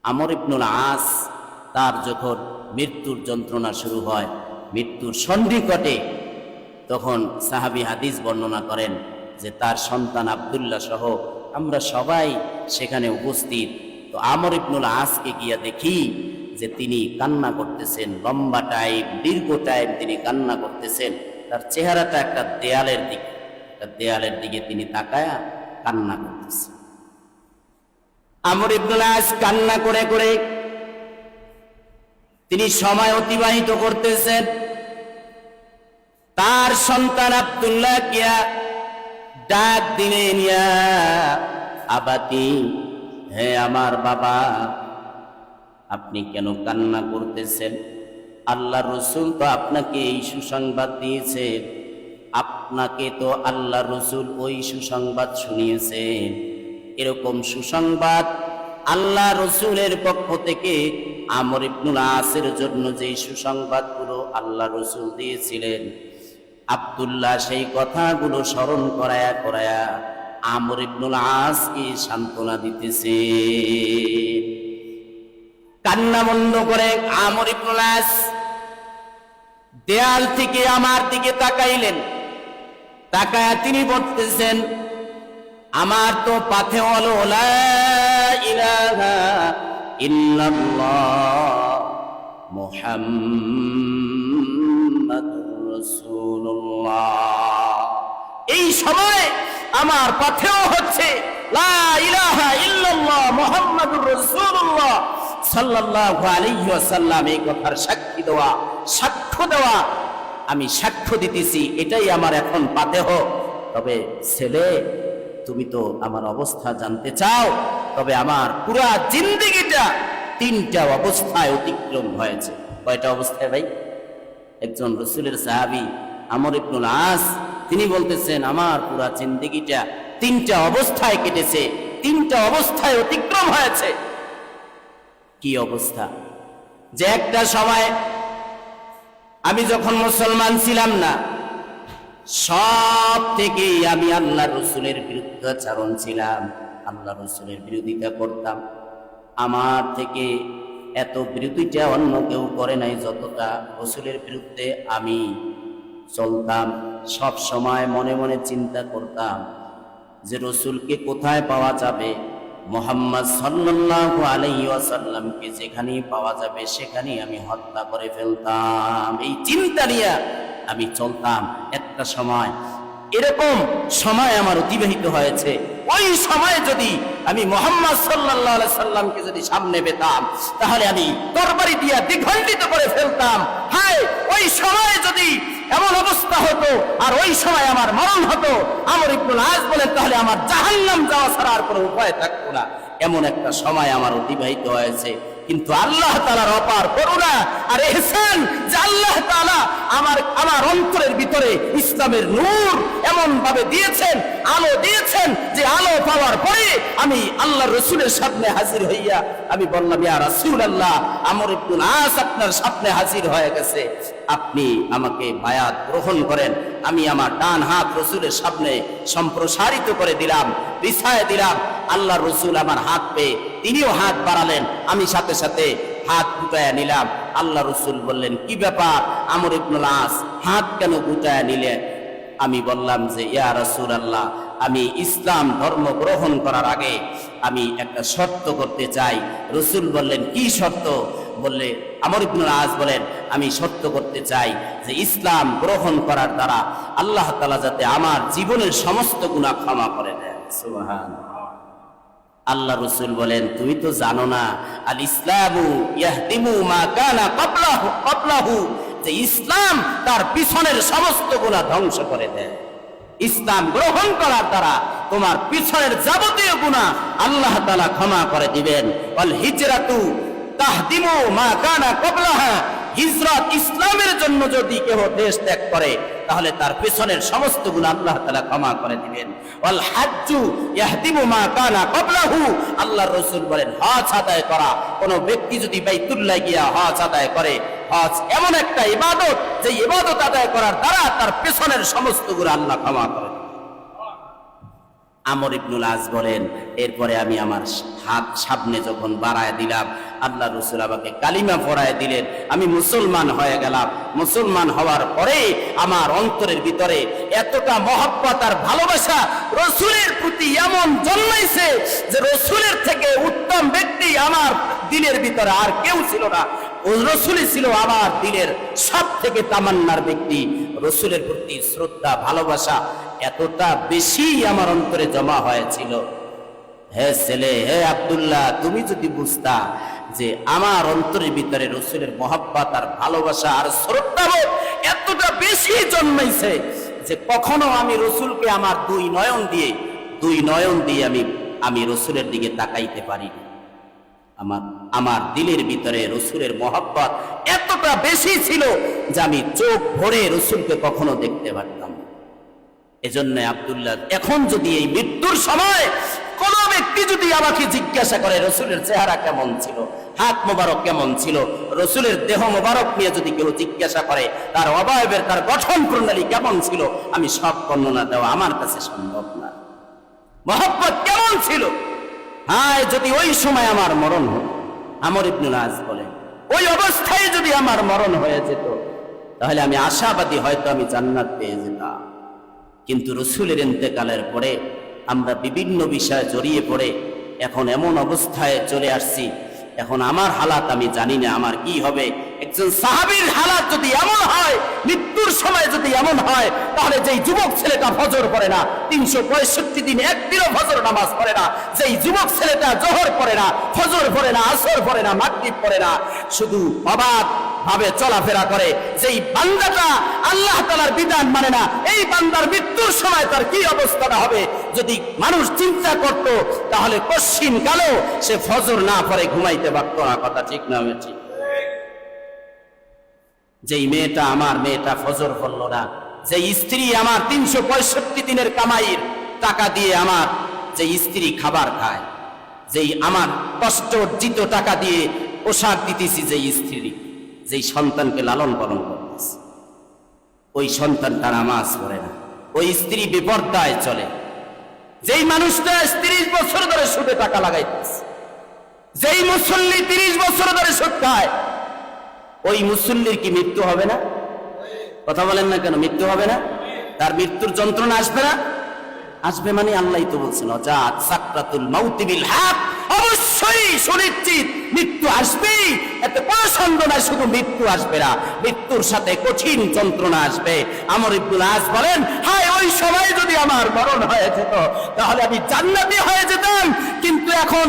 আমর ইবনুল আস তার যখন মৃত্যুর যন্ত্রণা শুরু হয়, মৃত্যুর সন্ধিকটে, তখন সাহাবী হাদিস বর্ণনা করেন যে তার সন্তান আব্দুল্লাহ সহ আমরা সবাই সেখানে উপস্থিত। তো আমর ইবনুল আসকে গিয়া দেখি যে তিনি কান্না করতেছেন, লম্বা টাইম, দীর্ঘ টাইম তিনি কান্না করতেছেন। তার চেহারাটা একটা দেয়ালের দিকে তিনি তাকায়া কান্না করতেছেন। আমর ইবনুল আস কান্না করে করে তিনি সময় অতিবাহিত করতেছেন। তার সন্তান আব্দুল্লাহ কিয়া ডাক দিলেন, ইয়া আবাতি, হে আমার বাবা, আপনি কেন কান্না করতেছেন? আল্লাহ রসুল তো আপনাকে এই সুসংবাদ দিয়েছে, আপনাকে তো আল্লাহ রসুল ওই সুসংবাদ শুনিয়েছেন। এরকম সুসংবাদ আল্লাহ রসুলের পক্ষ থেকে আমর ইবনুল আসের জন্য যেই সুসংবাদগুলো আল্লাহ রসুল দিয়েছিলেন, আব্দুল্লাহ সেই কথাগুলো স্মরণ করায়া করায়া আমর ইবনুল আসকে সান্ত্বনা দিতেছে। কান্না বন্ধ করে আমর ইবনুল আস দেয়াল থেকে আমার দিকে তাকাইলেন। তাকায়া তিনি বলতেছেন, আমার তো পাথে হলো লা ইলাহা ইল্লাল্লাহ মুহাম্মাদুর রাসূলুল্লাহ। এই সময় আমার পাথেও হচ্ছে লা ইলাহা ইল্লাল্লাহ মুহাম্মাদুর রাসূলুল্লাহ সাল্লাল্লাহু আলাইহি ওয়াসাল্লাম। এই কথার সাক্ষী দেওয়া, সাক্ষ্য দেওয়া, আমি সাক্ষ্য দিতেছি, এটাই আমার এখন পাথেহ। তবে ছেলে, তুমি তো আমার অবস্থা জানতে চাও, তবে আমার পুরা জিন্দেগিটা 3টা অবস্থায় অতিক্রম হয়েছে। কয়টা অবস্থায় ভাই? একজন রাসূলের সাহাবী আমর ইবনুল আস তিনি বলতেছেন, আমার পুরা জিন্দেগিটা 3টা অবস্থায় কেটেছে, 3টা অবস্থায় অতিক্রম হয়েছে। কি অবস্থা? যে একটা সময় আমি যখন মুসলমান ছিলাম না, সব থেকে আমি আল্লাহ রসুলের বিরুদ্ধাচরণ ছিলাম, আল্লাহ রসুলের বিরোধিতা করতাম। আমার থেকে এত বিরোধিতা অন্য কেউ করে নাই যতটা রসুলের বিরুদ্ধে আমি চলতাম। সব সময় মনে মনে চিন্তা করতাম যে রসুলকে কোথায় পাওয়া যাবে, মুহাম্মদ সাল্লাল্লাহু আলাইহি ওয়াসাল্লামকে যেখানেই পাওয়া যাবে সেখানেই আমি হত্যা করে ফেলতাম। এই চিন্তা নিয়ে আমি চলতাম। একটা সময় এরকম সময় আমার অতিবাহিত হয়েছে, ওই সময় যদি আমি মুহাম্মদ সাল্লাল্লাহু আলাইহি সাল্লামকে যদি সামনে পেতাম, তাহলে আমি তরবারি দিয়ে দ্বিখণ্ডিত করে ফেলতাম। হায়, ওই সময় যদি এমন অবস্থা হতো আর ওই সময় আমার মরণ হতো, আমর ইবনুল আস বলেন, তাহলে আমার জাহান্নাম যাওয়া ছাড়া আর কোনো উপায় থাকতো না। এমন একটা সময় আমার অতিবাহিত হয়েছে। কিন্তু আল্লাহ তাআলার অপার করুণা আর ইহসান যে আল্লাহ তাআলা আমার অন্তরের ভিতরে ইসলামের নূর এমন ভাবে দিয়েছেন, আলো দিয়েছেন, যে আলো পাওয়ার পরে আমি আল্লাহর রাসূলের সামনে হাজির হইয়া আমি বললাম, ইয়া রাসূলুল্লাহ, আমর ইবনুল আস আপনার সামনে হাজির হয়ে গেছে, আপনি আমাকে বায়াত গ্রহণ করেন। আমি আমার ডান হাত রসুলের সামনে সম্প্রসারিত করে দিলাম, বিছায় দিলাম। আল্লাহ রসুল আমার হাত পেয়ে তিনিও হাত বাড়ালেন, আমি সাথে সাথে হাত গুটায়া নিলাম। আল্লাহ রসুল বললেন, কি ব্যাপার আমর ইবনুল আস, হাত কেন গুটায়া নিলেন? আমি বললাম যে, ইয়া রাসূলুল্লাহ, আমি ইসলাম ধর্ম গ্রহণ করার আগে আমি একটা শর্ত করতে চাই। রসুল বললেন, কি শর্ত? বললে আমর ইবনুল আস বলেন, আমি শর্ত করতে চাই যে ইসলাম গ্রহণ করার দ্বারা আল্লাহ তাআলা যাতে আমার জীবনের সমস্ত গুনাহ ক্ষমা করে দেন। সুবহানাল্লাহ। আল্লাহ রসুল বলেন, তুমি তো জানো না, আল ইসলামু ইয়াহদিমু মা কানা ক্বাবলাহু, যে ইসলাম তার পিছনের সমস্ত গুনাহ ধ্বংস করে দেয়। ইসলাম গ্রহণ করার দ্বারা তোমার পিছনের যাবতীয় গুনাহ আল্লাহ তাআলা ক্ষমা করে দিবেন। ওয়াল হিজরাতু তাহদিমু মা কানা ক্বাবলাহা, হিজরত ইসলামের জন্য যদি কেউ দেশ ত্যাগ করে তাহলে তার পিছনের সমস্ত গুনাহ আল্লাহ তাআলা ক্ষমা করে দিবেন। ওয়াল হাজ্জু ইয়াহদিমু মা কানা ক্বাবলাহু, আল্লাহর রাসূল বলেন, হজ আদায় করা, কোন ব্যক্তি যদি বাইতুল্লাহ গিয়া হজ আদায় করে, হজ এমন একটা ইবাদত যে ইবাদত আদায় করার দ্বারা তার পিছনের সমস্ত গুনাহ আল্লাহ ক্ষমা করে দেন। আমর ইবনুল আস বলেন, এরপরে আমি আমার হাত সামনে যখন বাড়ায় দিলাম, আল্লাহ রসুল আমাকে কালিমা পড়ায় দিলেন, আমি মুসলমান হয়ে গেলাম। মুসলমান হওয়ার পরে আমার অন্তরের ভিতরে এতটা মহব্বত আর ভালোবাসা রসুলের প্রতি এমন জন্মাইছে যে রসুলের থেকে উত্তম ব্যক্তি আমার দিলের ভিতরে আর কেউ ছিল না। ও রসুলই ছিল আমার দিলের সব থেকে তামান্নার ব্যক্তি। রসুলের প্রতি শ্রদ্ধা ভালোবাসা এতটা বেশি আমার অন্তরে জমা হয়েছিল। হে ছেলে, হে আব্দুল্লাহ, তুমি যদি বুঝতা যে আমার অন্তরের ভিতরে রসুলের মহব্বত আর ভালোবাসা আর শ্রদ্ধাবোধ এতটা বেশি জন্মাইছে যে কখনো আমি রসুলকে আমার দুই নয়ন দিয়ে আমি রসুলের দিকে তাকাইতে পারিনি। আমার দিলের ভিতরে রসুলের মহব্বত এতটা বেশি ছিল যে আমি চোখ ভরে রসুলকে কখনো দেখতে পারতাম। এজন্য আব্দুল্লাহ, এখন যদি এই মৃত্যুর সময় কোন ব্যক্তি যদি আমাকে জিজ্ঞাসা করে রসুলের চেহারা কেমন ছিল, হাত মোবারক কেমন ছিল, রসুলের দেহ মোবারক নিয়ে যদি কেউ জিজ্ঞাসা করে তার অবয়বের, তার গঠন প্রণালী কেমন ছিল, আমি সব বর্ণনা দেওয়া আমার কাছে সম্ভব না। মহব্বত কেমন ছিল, হায় যদি ওই সময় আমার মরণ হতো। আমর ইবনুল আস বলেন, ওই অবস্থায় যদি আমার মরণ হয়ে যেত তাহলে আমি আশাবাদী, হয়তো আমি জান্নাত পেয়ে যেতাম। কিন্তু রসুলের ইন্তেকালের পরে আমরা বিভিন্ন বিষয়ে জড়িয়ে পড়ে এখন এমন অবস্থায় চলে আসছি, এখন আমার হালাত আমি জানি না আমার কি হবে। একজন সাহাবীর হালাত যদি এমন হয়, মৃত্যুর সময় যদি এমন হয়, তাহলে যেই যুবক ছেলেটা ফজর পড়ে না, 365 দিন একদিনও ফজর নামাজ পড়ে না, যেই যুবক ছেলেটা জোহর পড়ে না, ফজর পড়ে না, আসর পড়ে না, মাগরিব পড়ে না, শুধু অবাধ ভাবে চলাফেরা করে, যেই বান্দাটা আল্লাহ তাআলার বিধান মানে না, এই বান্দার মৃত্যুর সময় তার কি অবস্থাটা হবে যদি মানুষ চিন্তা করত, তাহলে কশিন কালো সে ফজর না পড়ে ঘুমাইতে পারত না। কথা ঠিক না? ঠিক। যেই মেয়েটা, আমার মেয়েটা ফজর পড়ল না, যেই স্ত্রী আমার 365 দিনের কামাইয়ের টাকা দিয়ে আমার যেই স্ত্রী খাবার খায়, যেই আমার কষ্ট অর্জিত টাকা দিয়ে পোশাক দিতেছি, যেই স্ত্রী, যেই সন্তানকে লালন পালন করতেছে, ওই সন্তানটা নামাজ পড়ে না, ওই স্ত্রী বিপর্দায় চলে, যেই মানুষটা 30 বছর ধরে সুদে টাকা লাগাইতেছে, যেই মুসল্লি 30 বছর ধরে সুদ খায়, ওই মুসল্লির কি মৃত্যু হবে না? কথা বলেন না কেন? মৃত্যু হবে না? তার মৃত্যুর যন্ত্রণা আসবে না? আসবে। মানে আল্লাহই তো বলছেন, জাত সাকরাতুল মাউতি বিল হক, অবশ্যই সুনিশ্চিত মৃত্যু আসবেই, এতে কোনো সন্দেহ নাই। শুধু মৃত্যু আসবে না, মৃত্যুর সাথে কঠিন যন্ত্রণা আসবে। আমর ইবনুল আস বলেন, হায় ওই সময় যদি আমার মরণ হয়ে যেত তাহলে আমি জান্নাতি হয়ে যেতাম। কিন্তু এখন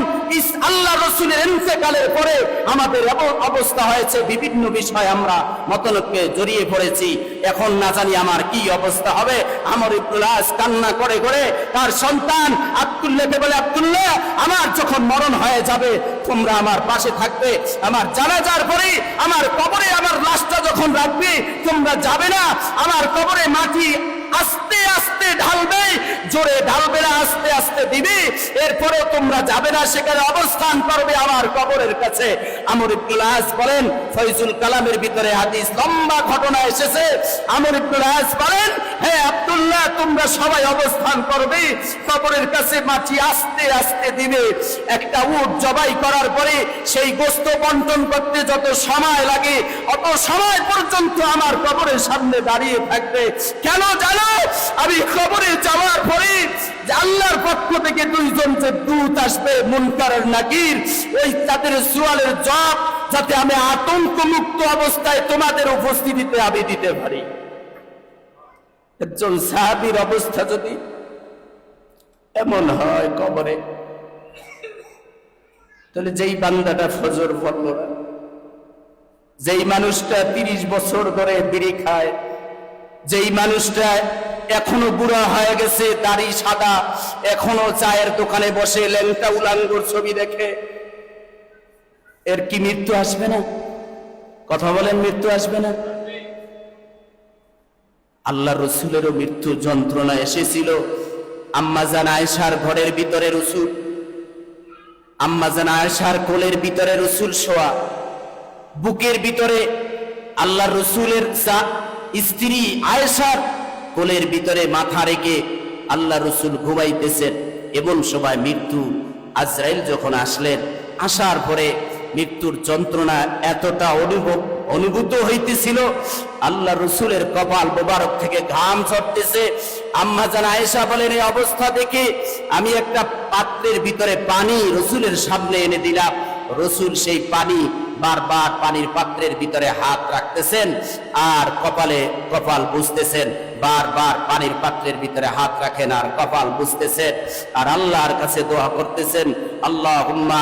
আল্লাহ রসুলের ইন্তেকালের পরে আমাদের এমন অবস্থা হয়েছে, বিভিন্ন বিষয়ে আমরা মতনৈক্যে জড়িয়ে পড়েছি, এখন না জানি আমার কি অবস্থা হবে। আমর ইবনুল আস কান্না করে করে তার সন্তান আব্দুল্লাহকে বলে, আব্দুল্লাহ, আমার যখন মরণ হয়ে যাবে তোমরা আমার পাশে থাকবে, আমার জানাজার পরে আমার কবরে আমার লাশটা যখন রাখবে তোমরা যাবে না, আমার কবরে মাটি আস্তে আস্তে ঢালবে, জোরে ঢালবে না, আস্তে আস্তে দিবে, এরপরেও তোমরা যাবে না, সেখানে অবস্থান করবে আমার কবরের কাছে। আমর ইবনুল আস বলেন, ফয়জুল কালামের ভিতরে হাদিস লম্বা ঘটনা এসেছে। আমর ইবনুল আস বলেন, হে আব্দুল্লাহ, তোমরা সবাই অবস্থান করবে, কবরের কাছে মাটি আস্তে আস্তে দিবে। একটা উট জবাই করার পরে সেই গোশত বন্টন করতে যত সময় লাগে অত সময় পর্যন্ত আমার কবরের সামনে দাঁড়িয়ে থাকবে। কেন জানো? আমি কবরে যাওয়ার পরে আল্লাহর পক্ষ থেকে 2 জন যে দূত আসবে, মুনকার আর নাকির, ওই তাদের সুয়ালের জবাব যাতে আমি আতঙ্ক মুক্ত অবস্থায় তোমাদের উপস্থিতিতে আমি দিতে পারি। একজন সাহাবীর অবস্থা যদি এমন হয় কবরে, তাহলে যেই বান্দাটা ফজর পড়ল না, যেই মানুষটা 30 বছর ধরে বিড়ি খায়, যেই মানুষটা এখনো বুড়া হয়ে গেছে, দাড়ি সাদা, এখনো চায়ের দোকানে বসে ল্যাংটা উলাঙ্গুর ছবি দেখে, এর কি মৃত্যু আসবে না? কথা বলেন, মৃত্যু আসবে না? আল্লাহ রসুলেরও মৃত্যু যন্ত্রণা এসেছিল। আম্মাজান আয়েশার ঘরের ভিতরে রসুল, আম্মাজান আয়েশার কোলের ভিতরে রসুল শোয়া, বুকের ভিতরে আল্লাহ রসুলের স্ত্রী আয়েশার কোলের ভিতরে মাথা রেখে আল্লাহ রসুল ঘুমাইতেছেন। এমন সময় মৃত্যু আজরাইল যখন আসলেন, আসার পরে মৃত্যুর যন্ত্রণা এতটা অনুভূত হইতেছিল, আল্লাহ রসুলের কপাল মোবারক থেকে ঘাম ঝরতেছে। আম্মা জান আয়েশা বলেন, এই অবস্থা দেখে আমি একটা পাত্রের ভিতরে পানি রসুলের সামনে এনে দিলাম। রসুল সেই পানি বারবার পানির পাত্রের ভিতরে হাত রাখতেছেন আর কপাল বুঝতেছেন, বারবার পানির পাত্রের ভিতরে হাত রাখেন আর কপাল বুঝতেছেন আর আল্লাহর কাছে দোয়া করতেছেন, আল্লাহুম্মা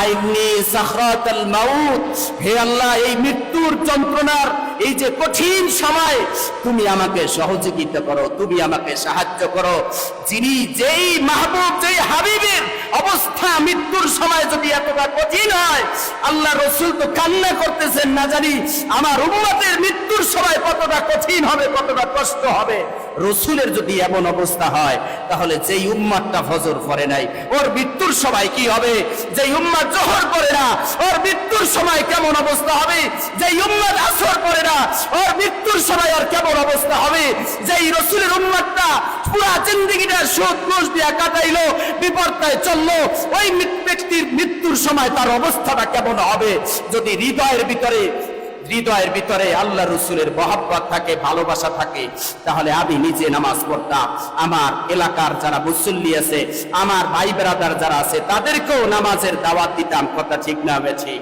আইন্নি সাখরাতাল মাউত, হে আল্লাহ এই মৃত্যুর যন্ত্রণার এই যে কঠিন সময় তুমি আমাকে সহযোগিতা করো, তুমি আমাকে সাহায্য করো। যেই মাহবুব, যেই হাবিবের অবস্থা মৃত্যুর সময় যদি এতটা কঠিন হয়, আল্লাহ রসুল তো কান্না করতেছেন, না জানি আমার উম্মতের মৃত্যুর সময় কতটা কঠিন হবে, কতটা কষ্ট হবে। রসুলের যদি এমন অবস্থা হয়, তাহলে যেই উম্মতটা ফজর পড়ে নাই, ওর মৃত্যুর সময় কি হবে? যেই উম্মত জোহর পড়ে না, ওর মৃত্যুর সময় কেমন অবস্থা হবে? যেই উম্মত আসর পড়ে না, ওর মৃত্যুর সময় আর কেমন অবস্থা হবে? যেই রসুলের উম্মতটা পুরা জিন্দেগিটা সুদ ঘুষ দিয়া কাটাইলো, বিপর্যয় চললো, ওই ব্যক্তির মৃত্যুর সময় তার অবস্থাটা কেমন হবে? যদি হৃদয়ের ভিতরে আল্লাহ রসুলের মহব্বত থাকে, ভালোবাসা থাকে, তাহলে আমি নিজে নামাজ পড়তাম, আমার এলাকার যারা মুসল্লি আছে, আমার ভাই বেরাদার যারা আছে, তাদেরকেও নামাজের দাওয়াত দিতাম। কথা ঠিক না বেঠিক?